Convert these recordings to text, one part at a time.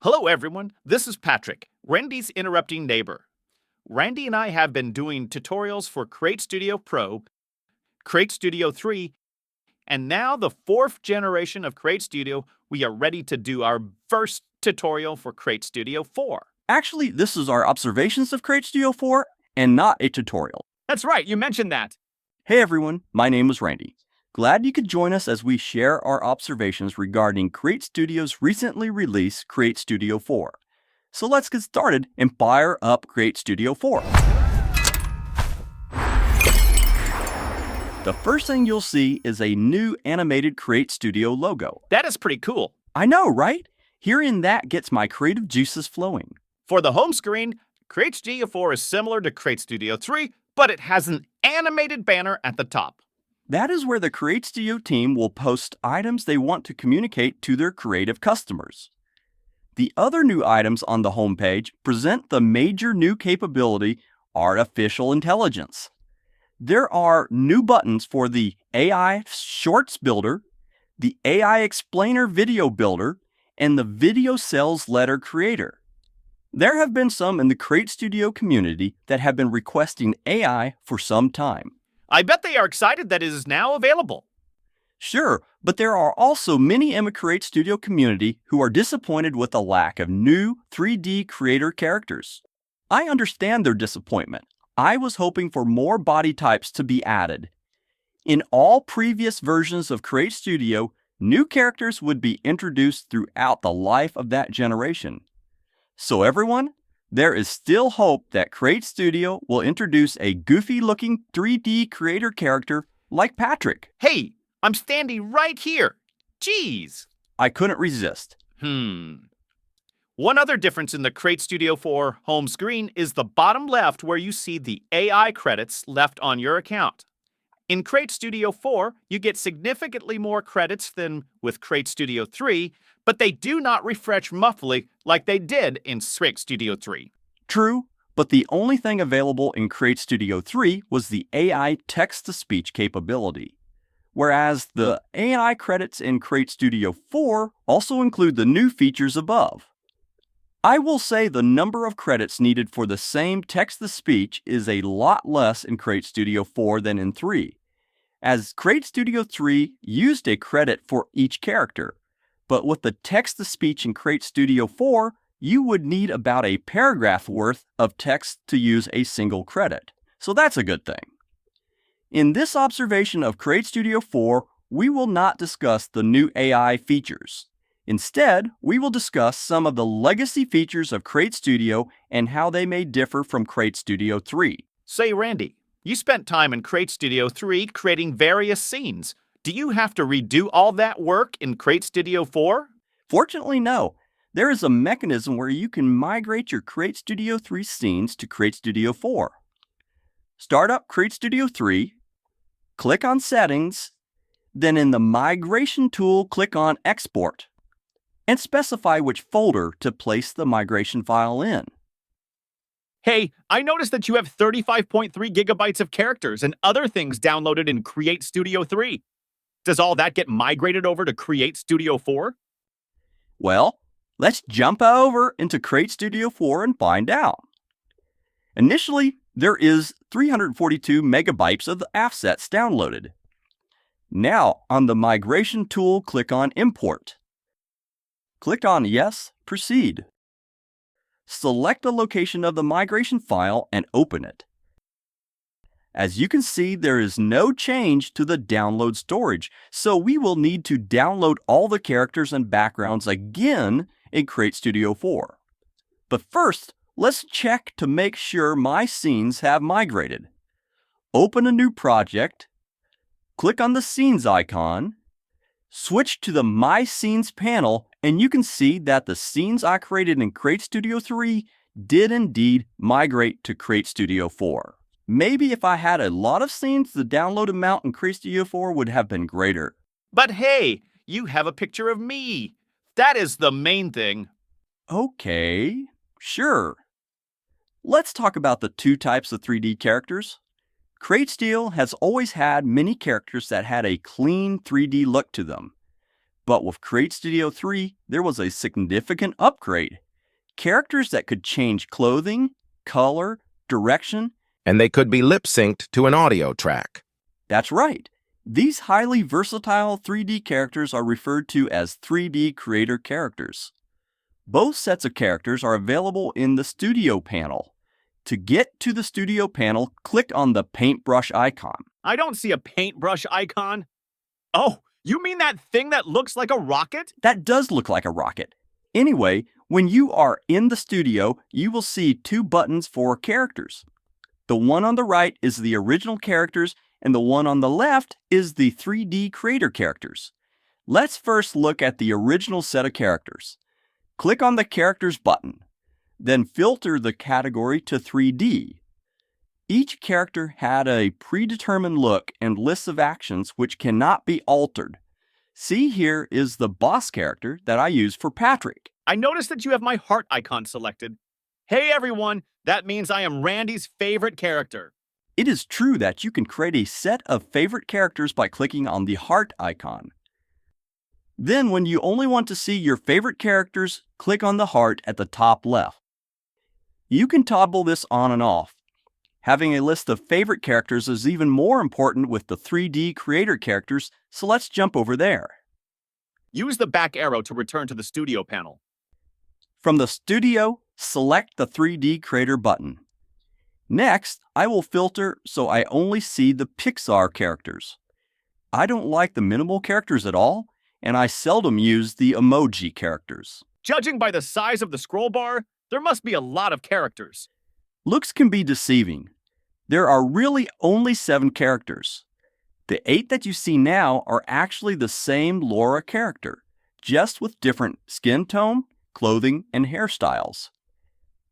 Hello, everyone. This is Patrick, Randy's interrupting neighbor. Randy and I have been doing tutorials for Create Studio Pro, Create Studio 3, and now the fourth generation of Create Studio. We are ready to do our first tutorial for Create Studio 4. Actually, this is our observations of Create Studio 4 and not a tutorial. That's right, you mentioned that. Hey everyone, my name is Randy. Glad you could join us as we share our observations regarding Create Studio's recently released Create Studio 4. So let's get started and fire up Create Studio 4. The first thing you'll see is a new animated Create Studio logo. That is pretty cool. I know, right? Hearing that gets my creative juices flowing. For the home screen, Create Studio 4 is similar to Create Studio 3, but it has an animated banner at the top. That is where the Create Studio team will post items they want to communicate to their creative customers. The other new items on the homepage present the major new capability, artificial intelligence. There are new buttons for the AI Shorts Builder, the AI Explainer Video Builder, and the Video Sales Letter Creator. There have been some in the Create Studio community that have been requesting AI for some time. I bet they are excited that it is now available. Sure, but there are also many in the Create Studio community who are disappointed with the lack of new 3D creator characters. I understand their disappointment. I was hoping for more body types to be added. In all previous versions of Create Studio, new characters would be introduced throughout the life of that generation. So everyone, there is still hope that Create Studio will introduce a goofy-looking 3D creator character like Patrick. Hey, I'm standing right here. Jeez. I couldn't resist. One other difference in the Create Studio 4 home screen is the bottom left where you see the AI credits left on your account. In Create Studio 4, you get significantly more credits than with Create Studio 3, but they do not refresh monthly like they did in Create Studio 3. True, but the only thing available in Create Studio 3 was the AI text-to-speech capability, whereas the AI credits in Create Studio 4 also include the new features above. I will say the number of credits needed for the same text-to-speech is a lot less in Create Studio 4 than in 3, as Create Studio 3 used a credit for each character, but with the text-to-speech in Create Studio 4, you would need about a paragraph worth of text to use a single credit. So that's a good thing. In this observation of Create Studio 4, we will not discuss the new AI features. Instead, we will discuss some of the legacy features of Create Studio and how they may differ from Create Studio 3. Say, Randy, you spent time in Create Studio 3 creating various scenes. Do you have to redo all that work in Create Studio 4? Fortunately, no. There is a mechanism where you can migrate your Create Studio 3 scenes to Create Studio 4. Start up Create Studio 3, click on Settings, then in the Migration tool, click on Export, and specify which folder to place the migration file in. Hey, I noticed that you have 35.3 gigabytes of characters and other things downloaded in Create Studio 3. Does all that get migrated over to Create Studio 4? Well, let's jump over into Create Studio 4 and find out. Initially, there is 342 megabytes of the assets downloaded. Now, on the Migration tool, click on Import. Click on Yes, Proceed. Select the location of the migration file and open it. As you can see, there is no change to the download storage, so we will need to download all the characters and backgrounds again in Create Studio 4. But first, let's check to make sure my scenes have migrated. Open a new project, click on the Scenes icon, switch to the My Scenes panel, and you can see that the scenes I created in Create Studio 3 did indeed migrate to Create Studio 4. Maybe if I had a lot of scenes, the download amount in Create Studio 4 would have been greater. But hey, you have a picture of me. That is the main thing. Okay, sure. Let's talk about the two types of 3D characters. Create Studio has always had many characters that had a clean 3D look to them. But with Create Studio 3, there was a significant upgrade. Characters that could change clothing, color, direction. And they could be lip-synced to an audio track. That's right. These highly versatile 3D characters are referred to as 3D Creator characters. Both sets of characters are available in the Studio panel. To get to the Studio panel, click on the paintbrush icon. I don't see a paintbrush icon. Oh, you mean that thing that looks like a rocket? That does look like a rocket. Anyway, when you are in the studio, you will see two buttons for characters. The one on the right is the original characters, and the one on the left is the 3D Creator characters. Let's first look at the original set of characters. Click on the Characters button, then filter the category to 3D. Each character had a predetermined look and lists of actions which cannot be altered. See, here is the boss character that I used for Patrick. I noticed that you have my heart icon selected. Hey everyone, that means I am Randy's favorite character. It is true that you can create a set of favorite characters by clicking on the heart icon. Then, when you only want to see your favorite characters, click on the heart at the top left. You can toggle this on and off. Having a list of favorite characters is even more important with the 3D Creator characters, so let's jump over there. Use the back arrow to return to the Studio panel. From the Studio, select the 3D Creator button. Next, I will filter so I only see the Pixar characters. I don't like the minimal characters at all, and I seldom use the emoji characters. Judging by the size of the scroll bar, there must be a lot of characters. Looks can be deceiving. There are really only 7 characters. The 8 that you see now are actually the same Laura character, just with different skin tone, clothing, and hairstyles.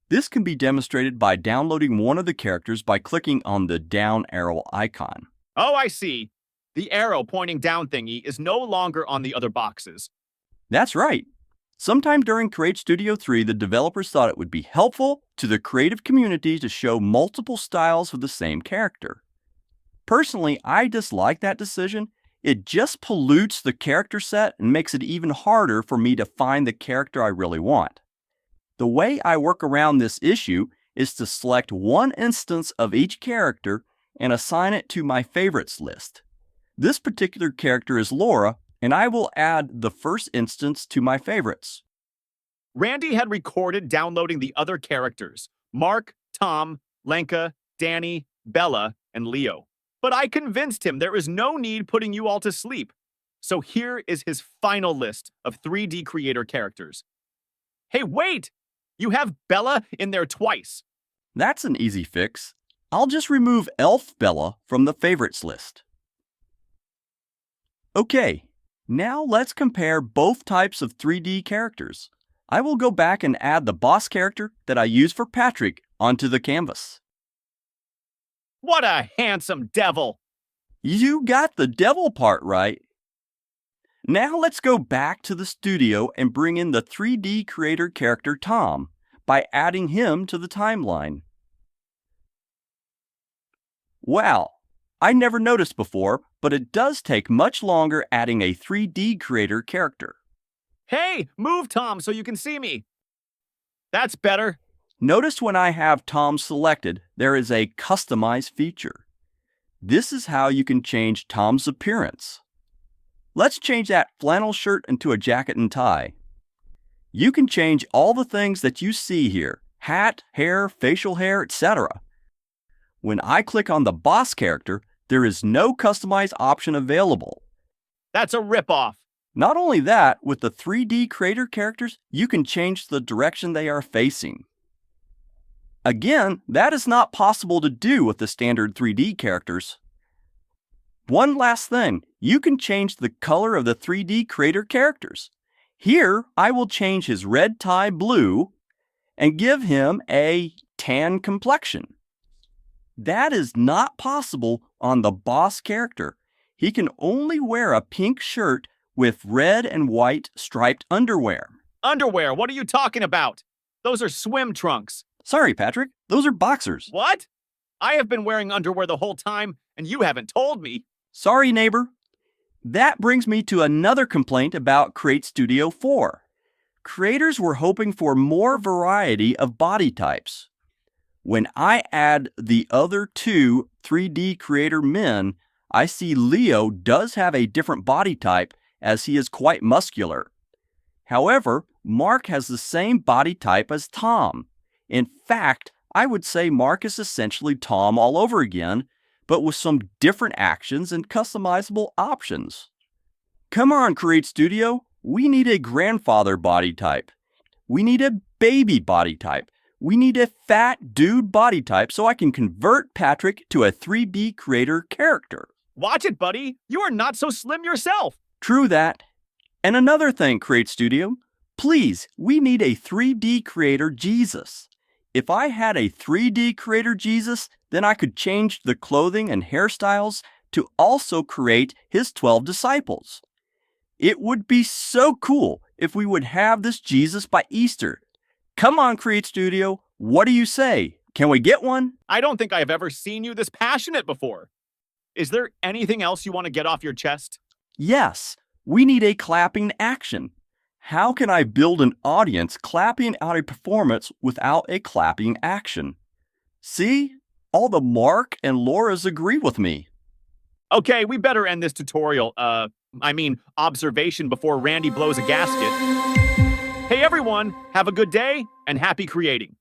This can be demonstrated by downloading one of the characters by clicking on the down arrow icon. Oh, I see. The arrow pointing down thingy is no longer on the other boxes. That's right. Sometime during Create Studio 3, the developers thought it would be helpful to the creative community to show multiple styles of the same character. Personally, I dislike that decision. It just pollutes the character set and makes it even harder for me to find the character I really want. The way I work around this issue is to select one instance of each character and assign it to my favorites list. This particular character is Laura, and I will add the first instance to my favorites. Randy had recorded downloading the other characters, Mark, Tom, Lenka, Danny, Bella, and Leo. But I convinced him there is no need putting you all to sleep. So here is his final list of 3D Creator characters. Hey, wait! You have Bella in there twice. That's an easy fix. I'll just remove Elf Bella from the favorites list. Okay, now let's compare both types of 3D characters. I will go back and add the boss character that I used for Patrick onto the canvas. What a handsome devil! You got the devil part right. Now let's go back to the studio and bring in the 3D Creator character Tom by adding him to the timeline. Wow, I never noticed before, but it does take much longer adding a 3D Creator character. Hey, move Tom so you can see me. That's better. Notice when I have Tom selected, there is a Customize feature. This is how you can change Tom's appearance. Let's change that flannel shirt into a jacket and tie. You can change all the things that you see here: hat, hair, facial hair, etc. When I click on the boss character, there is no Customize option available. That's a ripoff. Not only that, with the 3D Creator characters, you can change the direction they are facing. Again, that is not possible to do with the standard 3D characters. One last thing, you can change the color of the 3D Creator characters. Here, I will change his red tie blue and give him a tan complexion. That is not possible on the boss character. He can only wear a pink shirt with red and white striped underwear. Underwear? What are you talking about? Those are swim trunks. Sorry, Patrick. Those are boxers. What? I have been wearing underwear the whole time, and you haven't told me. Sorry, neighbor. That brings me to another complaint about Create Studio 4. Creators were hoping for more variety of body types. When I add the other two 3D creator men, I see Leo does have a different body type as he is quite muscular. However, Mark has the same body type as Tom. In fact, I would say Mark is essentially Tom all over again, but with some different actions and customizable options. Come on, Create Studio, we need a grandfather body type. We need a baby body type. We need a fat dude body type so I can convert Patrick to a 3D creator character. Watch it, buddy. You are not so slim yourself. True that. And another thing, Create Studio, please, we need a 3D creator Jesus. If I had a 3D creator Jesus, then I could change the clothing and hairstyles to also create his 12 disciples. It would be so cool if we would have this Jesus by Easter. Come on, Create Studio, what do you say? Can we get one? I don't think I have ever seen you this passionate before. Is there anything else you want to get off your chest? Yes, we need a clapping action. How can I build an audience clapping out a performance without a clapping action? See, all the Mark and Laura's agree with me. Okay, we better end this tutorial, observation before Randy blows a gasket. Hey everyone, have a good day and happy creating.